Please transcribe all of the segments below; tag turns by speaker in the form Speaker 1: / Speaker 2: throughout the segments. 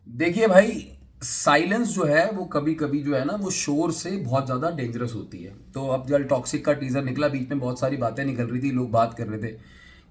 Speaker 1: देखिए भाई, साइलेंस जो है वो कभी कभी जो है ना वो शोर से बहुत ज़्यादा डेंजरस होती है। तो अब जब टॉक्सिक का टीज़र निकला, बीच में बहुत सारी बातें निकल रही थी, लोग बात कर रहे थे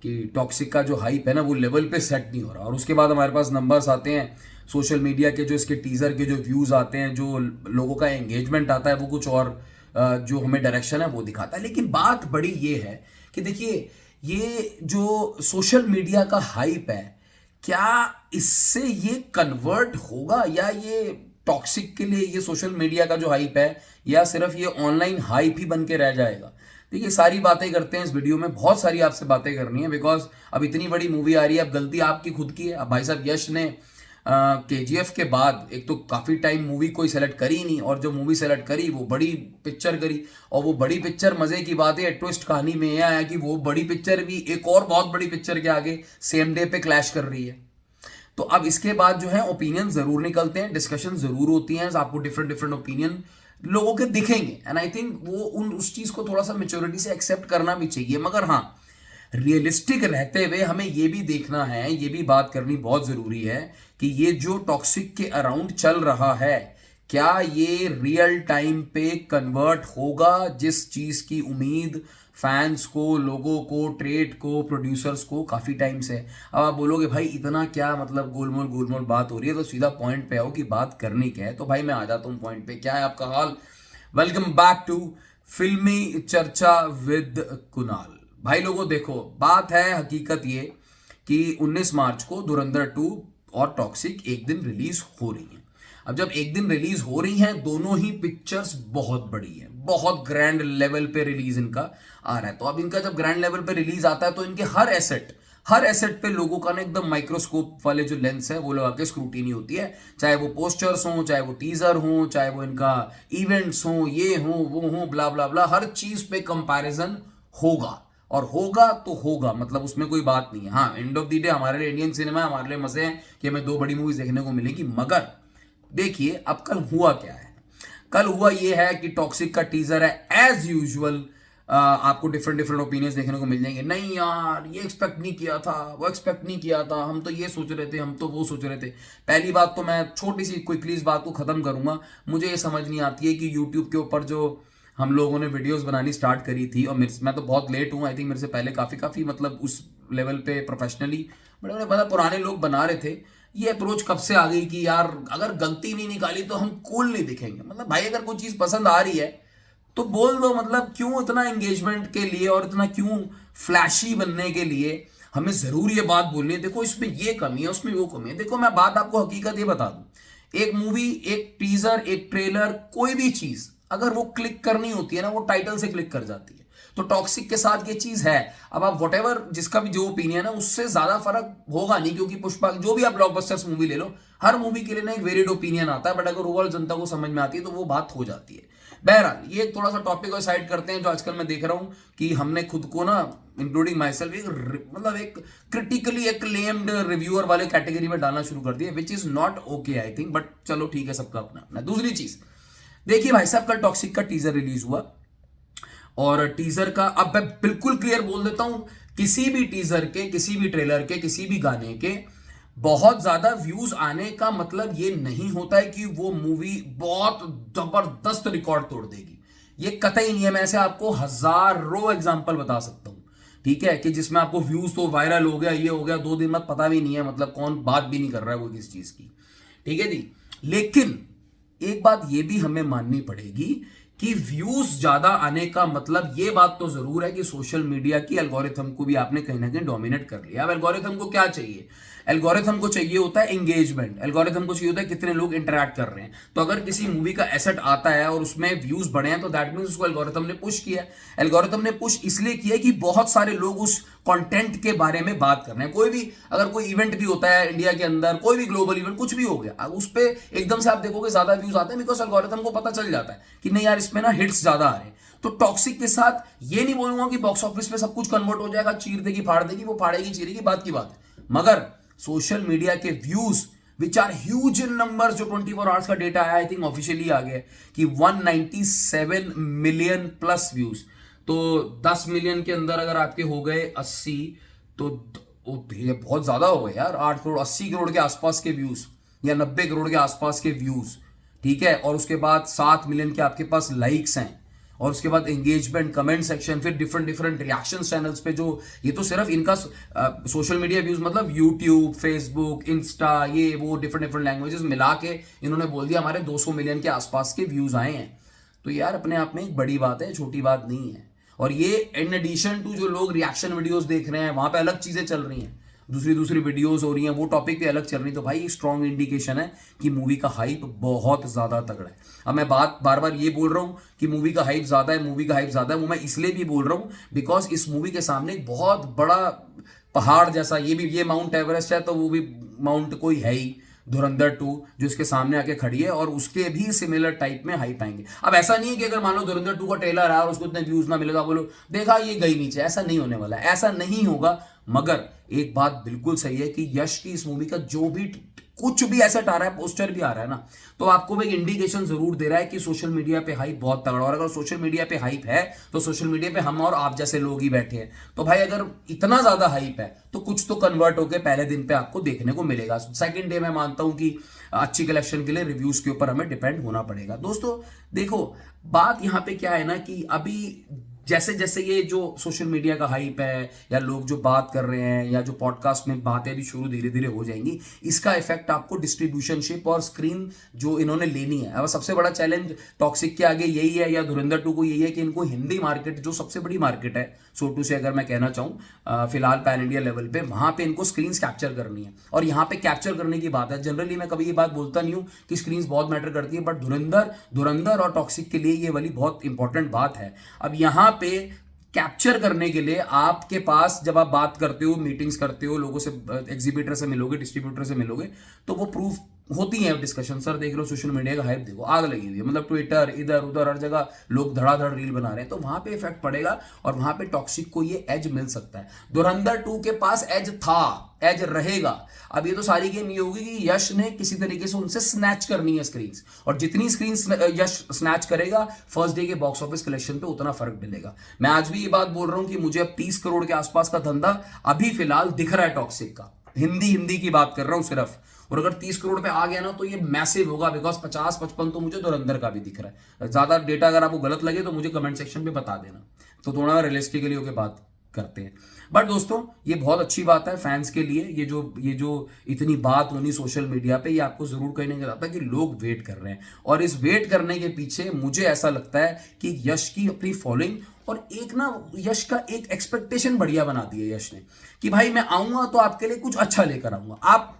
Speaker 1: कि टॉक्सिक का जो हाइप है ना वो लेवल पे सेट नहीं हो रहा। और उसके बाद हमारे पास नंबर्स आते हैं सोशल मीडिया के, जो इसके टीज़र के जो व्यूज़ आते हैं, जो लोगों का एंगेजमेंट आता है, वो कुछ और जो हमें डायरेक्शन है वो दिखाता है। लेकिन बात बड़ी ये है कि देखिए, ये जो सोशल मीडिया का हाइप है, क्या इससे ये कन्वर्ट होगा, या ये टॉक्सिक के लिए ये सोशल मीडिया का जो हाइप है, या सिर्फ ये ऑनलाइन हाइप ही बन के रह जाएगा? देखिए, सारी बातें करते हैं इस वीडियो में, बहुत सारी आपसे बातें करनी है, बिकॉज अब इतनी बड़ी मूवी आ रही है। अब गलती आपकी खुद की है। अब भाई साहब यश ने केजीएफ के बाद एक तो काफ़ी टाइम मूवी कोई सेलेक्ट करी नहीं, और जो मूवी सेलेक्ट करी वो बड़ी पिक्चर करी। और वो बड़ी पिक्चर, मज़े की बात है, ट्विस्ट कहानी में यह आया कि वो बड़ी पिक्चर भी एक और बहुत बड़ी पिक्चर के आगे सेम डे पे क्लैश कर रही है। तो अब इसके बाद जो है ओपिनियन जरूर निकलते हैं, डिस्कशन जरूर होती हैं, आपको डिफरेंट डिफरेंट ओपिनियन लोगों के दिखेंगे। एंड आई थिंक वो उस चीज को थोड़ा सा मेच्योरिटी से एक्सेप्ट करना भी चाहिए। मगर हाँ, रियलिस्टिक रहते हुए हमें ये भी देखना है, ये भी बात करनी बहुत जरूरी है कि ये जो टॉक्सिक के अराउंड चल रहा है, क्या ये रियल टाइम पे कन्वर्ट होगा? जिस चीज की उम्मीद फैंस को, लोगों को, ट्रेड को, प्रोड्यूसर्स को काफी टाइम से। अब आप बोलोगे भाई इतना क्या मतलब गोलमोल गोलमोल बात हो रही है, तो सीधा पॉइंट पे आओ कि बात करनी क्या है। तो भाई मैं आ जाता हूँ पॉइंट पे। क्या है आपका हाल? वेलकम बैक टू फिल्मी चर्चा विद कुणाल। भाई लोगों देखो, बात है हकीकत ये कि 19 मार्च को धुरंधर 2 और टॉक्सिक एक दिन रिलीज हो रही है। अब जब एक दिन रिलीज हो रही हैं, दोनों ही पिक्चर्स बहुत बड़ी है, बहुत ग्रैंड लेवल पे रिलीज इनका आ रहा है। तो अब इनका जब ग्रैंड लेवल पे रिलीज आता है, तो इनके हर एसेट पे लोगों का ना एकदम माइक्रोस्कोप वाले जो लेंस है वो लगा के स्क्रूटीनी होती है। चाहे वो पोस्टर्स हो, चाहे वो टीजर हो, चाहे वो इनका इवेंट्स हो, ये हो वो हो, ब्ला ब्ला ब्ला, हर चीज पे कंपैरिजन होगा। और होगा तो होगा, मतलब उसमें कोई बात नहीं है। हाँ, एंड ऑफ द डे हमारे लिए इंडियन सिनेमा, हमारे लिए मजे हैं कि हमें दो बड़ी मूवीज देखने को मिलेगी। मगर देखिए, अब कल हुआ क्या है। कल हुआ यह है कि टॉक्सिक का टीजर है, एज यूजुअल आपको डिफरेंट डिफरेंट ओपिनियंस देखने को मिल जाएंगे। नहीं यार, ये एक्सपेक्ट नहीं किया था, वो एक्सपेक्ट नहीं किया था, हम तो ये सोच रहे थे, हम तो वो सोच रहे थे। पहली बात तो मैं छोटी सी क्विकली इस बात को खत्म करूंगा। मुझे ये समझ नहीं आती है कि यूट्यूब के ऊपर जो हम लोगों ने वीडियोस बनानी स्टार्ट करी थी, और मैं तो बहुत लेट हूँ, आई थिंक मेरे से पहले काफी काफी मतलब उस लेवल पे प्रोफेशनली बड़े बड़े मतलब पुराने लोग बना रहे थे। ये अप्रोच कब से आ गई कि यार अगर गलती नहीं निकाली तो हम कूल नहीं दिखेंगे। मतलब भाई, अगर कोई चीज पसंद आ रही है तो बोल दो। मतलब क्यों इतना एंगेजमेंट के लिए और इतना क्यों फ्लैशी बनने के लिए हमें जरूर ये बात बोलनी है, देखो इसमें ये कमी है, उसमें वो कमी है। देखो मैं बात आपको हकीकत ये बता दूं, एक मूवी, एक टीजर, एक ट्रेलर, कोई भी चीज अगर वो क्लिक करनी होती है ना, वो टाइटल से क्लिक कर जाती है। तो टॉक्सिक के साथ ये चीज है। अब आप वटेवर जिसका भी जो ओपिनियन है, उससे ज्यादा फर्क होगा नहीं, क्योंकि पुष्पा जो भी आप ब्लॉकबस्टर्स मूवी ले लो, हर मूवी के लिए ना एक वेरिड ओपिनियन आता है। बट अगर ओवरऑल जनता को समझ में आती है तो वो बात हो जाती है। बहरहाल, ये थोड़ा सा टॉपिक और साइड करते हैं। जो आजकल मैं देख रहा हूं कि हमने खुद को ना, इंक्लूडिंग माई सेल्फ, मतलब एक क्रिटिकली एक्लेम्ड रिव्यूअर वाले कैटेगरी में डालना शुरू कर दिया, which is not okay I think. But चलो ठीक है, सबका अपना अपना। दूसरी चीज देखिए भाई साहब, कल टॉक्सिक का टीजर रिलीज हुआ, और टीजर का अब मैं बिल्कुल क्लियर बोल देता हूं, किसी भी टीजर के, किसी भी ट्रेलर के, किसी भी गाने के बहुत ज्यादा व्यूज आने का मतलब ये नहीं होता है कि वो मूवी बहुत जबरदस्त रिकॉर्ड तोड़ देगी। ये कतई नहीं है। मैं ऐसे आपको हजारों एग्जांपल बता सकता हूं, ठीक है, कि जिसमें आपको व्यूज तो वायरल हो गया, ये हो गया, 2 दिन बाद पता भी नहीं है मतलब कौन बात भी नहीं कर रहा है वो किस चीज की। ठीक है जी। लेकिन एक बात ये भी हमें माननी पड़ेगी कि व्यूज ज्यादा आने का मतलब ये बात तो जरूर है कि सोशल मीडिया की एल्गोरिथम को भी आपने कहीं ना कहीं डोमिनेट कर लिया। अब एल्गोरिथम को क्या चाहिए? एल्गोरिथम को चाहिए होता है एंगेजमेंट, एल्गोरिथम को चाहिए होता है कितने लोग इंटरैक्ट कर रहे हैं। तो अगर किसी मूवी का एसेट आता है और उसमें व्यूज बढ़े हैं, तो दैट मींस उसको एल्गोरिथम ने पुश किया। एल्गोरिथम ने पुश इसलिए किया कि बहुत सारे लोग उस कंटेंट के बारे में बात कर रहे हैं। कोई भी अगर कोई इवेंट भी होता है इंडिया के अंदर, कोई भी ग्लोबल इवेंट कुछ भी हो गया, उस पर एकदम से आप देखोगे ज्यादा व्यूज आते हैं, बिकॉज एल्गोरिथम को पता चल जाता है कि नहीं यार, इसमें ना हिट्स ज्यादा आ रहे हैं। तो टॉक्सिक के साथ ये नहीं बोलूंगा कि बॉक्स ऑफिस पे सब कुछ कन्वर्ट हो जाएगा, चीर देगी फाड़ देगी, वो फाड़ेगी चीरेगी, बात की बात है। मगर सोशल मीडिया के views which are huge in numbers, जो 24 आवर्स का डेटा आया, आई थिंक ऑफिशियली आ गया कि 197 मिलियन प्लस व्यूज। तो 10 मिलियन के अंदर अगर आपके हो गए 80, तो ये बहुत ज्यादा हो गए यार। 8 करोड़, 80 करोड़ के आसपास के व्यूज। या 90 करोड़ के आसपास के व्यूज, ठीक है, और उसके बाद 7 मिलियन के आपके पास लाइक्स हैं, और उसके बाद एंगेजमेंट, कमेंट सेक्शन, फिर डिफरेंट डिफरेंट रिएक्शन चैनल्स पे, जो ये तो सिर्फ इनका सोशल मीडिया व्यूज मतलब यूट्यूब, फेसबुक, इंस्टा, ये वो डिफरेंट डिफरेंट लैंग्वेजेस मिला के इन्होंने बोल दिया हमारे 200 मिलियन के आसपास के व्यूज आए हैं। तो यार अपने आप में एक बड़ी बात है, छोटी बात नहीं है। और ये इन एडिशन टू जो लोग रिएक्शन वीडियोस देख रहे हैं, वहां पे अलग चीजें चल रही हैं, दूसरी दूसरी वीडियोस हो रही हैं, वो टॉपिक पे अलग चल रही है, तो भाई एक स्ट्रॉन्ग इंडिकेशन है कि मूवी का हाइप बहुत ज्यादा तगड़ा है। अब मैं बात बार बार ये बोल रहा हूं कि मूवी का हाइप ज्यादा है, मूवी का हाइप ज्यादा है, वो मैं इसलिए भी बोल रहा हूं बिकॉज इस मूवी के सामने एक बहुत बड़ा पहाड़ जैसा, ये माउंट एवरेस्ट है तो वो भी माउंट कोई है ही, धुरंधर 2 जो इसके सामने आके खड़ी है, और उसके भी सिमिलर टाइप में हाइप आएंगे। अब ऐसा नहीं है कि अगर मान लो धुरंधर 2 का ट्रेलर आया और उसको इतने व्यूज ना मिले तो आप बोलो देखा ये गई नीचे, ऐसा नहीं होने वाला, ऐसा नहीं होगा। मगर एक बात बिल्कुल सही है कि यश की इस मूवी का जो भी कुछ भी एसेट आ रहा है, पोस्टर भी आ रहा है ना, तो आपको भी एक इंडिकेशन जरूर दे रहा है कि सोशल मीडिया पे हाइप बहुत तगड़ा, और अगर सोशल मीडिया पे हाइप है तो सोशल मीडिया पे हम और आप जैसे लोग ही बैठे हैं। तो भाई अगर इतना ज्यादा हाइप है तो कुछ तो कन्वर्ट होकर पहले दिन पे आपको देखने को मिलेगा। सेकंड डे मैं मानता हूं कि अच्छी कलेक्शन के लिए रिव्यूज के ऊपर हमें डिपेंड होना पड़ेगा। दोस्तों देखो, बात यहां पे क्या है ना कि अभी जैसे जैसे ये जो सोशल मीडिया का हाइप है, या लोग जो बात कर रहे हैं, या जो पॉडकास्ट में बातें भी शुरू धीरे धीरे हो जाएंगी, इसका इफेक्ट आपको डिस्ट्रीब्यूशनशिप और स्क्रीन जो इन्होंने लेनी है। अब सबसे बड़ा चैलेंज टॉक्सिक के आगे यही है, या धुरंधर 2 को यही है कि इनको हिंदी मार्केट जो सबसे बड़ी मार्केट है सोटू से अगर मैं कहना चाहूँ फिलहाल पैन इंडिया लेवल पे, वहां पे इनको स्क्रीन कैप्चर करनी है। और यहाँ पे कैप्चर करने की बात है, जनरली मैं कभी ये बात बोलता नहीं हूँ कि स्क्रीन बहुत मैटर करती है, बट धुरंधर और टॉक्सिक के लिए ये वाली बहुत इंपॉर्टेंट बात है। अब यहाँ पे कैप्चर करने के लिए आपके पास, जब आप बात करते हो, मीटिंग्स करते हो, लोगों से, एग्जीबिटर से मिलोगे, डिस्ट्रीब्यूटर से मिलोगे, तो वो प्रूफ होती है डिस्कशन। सर देख लो सोशल मीडिया का हाइप देखो, आग लगी हुई है, मतलब ट्विटर, इधर उधर हर जगह लोग धड़ाधड़ रील बना रहे हैं, तो वहां पे इफेक्ट पड़ेगा और वहां पे टॉक्सिक को ये एज मिल सकता है। धुरंधर 2 के पास एज था, एज रहेगा। अब ये तो सारी गेम ये होगी कि यश ने किसी तरीके से उनसे स्नैच करनी है स्क्रीन, और जितनी स्क्रीन यश स्नैच करेगा फर्स्ट डे के बॉक्स ऑफिस कलेक्शन पे उतना फर्क मिलेगा। मैं आज भी ये बात बोल रहा हूं कि मुझे अब 30 करोड़ के आसपास का धंधा अभी फिलहाल दिख रहा है टॉक्सिक का, हिंदी की बात कर रहा हूं सिर्फ। और अगर 30 करोड़ पे आ गया ना तो ये मैसिव होगा, बिकॉज 50-55 तो मुझे धुरंधर का भी दिख रहा है। ज्यादा डेटा अगर आपको गलत लगे तो मुझे कमेंट सेक्शन पे बता देना, तो थोड़ा रियलिस्टिकली होकर बात करते हैं। बट दोस्तों ये बहुत अच्छी बात है फैंस के लिए, ये जो इतनी बात होनी सोशल मीडिया पे, ये आपको जरूर कहने का चाहता है कि लोग वेट कर रहे हैं, और इस वेट करने के पीछे मुझे ऐसा लगता है कि यश की अपनी फॉलोइंग, और एक ना यश का एक एक्सपेक्टेशन बढ़िया बना दी है यश ने, कि भाई मैं आऊंगा तो आपके लिए कुछ अच्छा लेकर आऊंगा। आप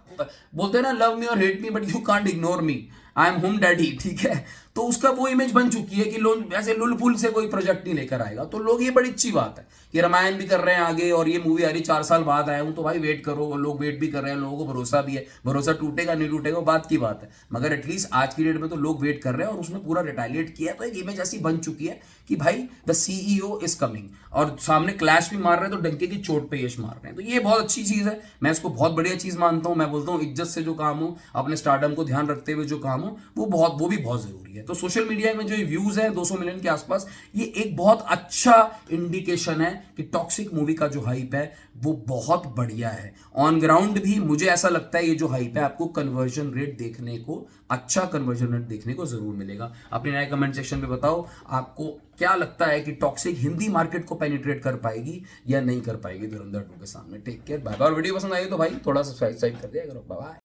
Speaker 1: बोलते हैं ना लव मी और hate me but you can't ignore me, I am home daddy, ठीक है, तो उसका वो इमेज बन चुकी है कि लोग ऐसे लुलपुल से कोई प्रोजेक्ट नहीं लेकर आएगा। तो लोग, ये बड़ी अच्छी बात है कि रामायण भी कर रहे हैं आगे, और ये मूवी आ रही 4 साल बाद आया हूं, तो भाई वेट करो, लोग वेट भी कर रहे हैं, लोगों को भरोसा भी है, भरोसा टूटेगा नहीं टूटेगा बात की बात है, मगर एटलीस्ट आज की डेट में तो लोग वेट कर रहे हैं, और उसने पूरा रिटालिएट किया, तो एक इमेज ऐसी बन चुकी है कि भाई द सीईओ इज कमिंग, और सामने क्लैश भी मार रहे हैं तो डंके की चोट पे यश मार रहे हैं। तो ये बहुत अच्छी चीज है, मैं इसको बहुत बढ़िया चीज मानता हूं। मैं बोलता हूं इज्जत से जो काम हो, अपने स्टारडम को ध्यान रखते हुए जो काम हो, वो भी बहुत जरूरी है। तो सोशल मीडिया में जो व्यूज है 200 मिलियन के आसपास, ये एक बहुत अच्छा इंडिकेशन है कि टॉक्सिक मूवी का जो हाइप है वो बहुत बढ़िया है। ऑन ग्राउंड भी मुझे ऐसा लगता है ये जो हाइप है, आपको कन्वर्जन रेट देखने को, अच्छा कन्वर्जन रेट देखने को जरूर मिलेगा। अपने नए कमेंट सेक्शन में बताओ आपको क्या लगता है कि टॉक्सिक हिंदी मार्केट को पेनिट्रेट कर पाएगी या नहीं कर पाएगी धुरंधर 2 के सामने। Take care, bye bye. Video पसंद आई तो भाई थोड़ा सब्सक्राइब कर दिया करो, बाय बाय।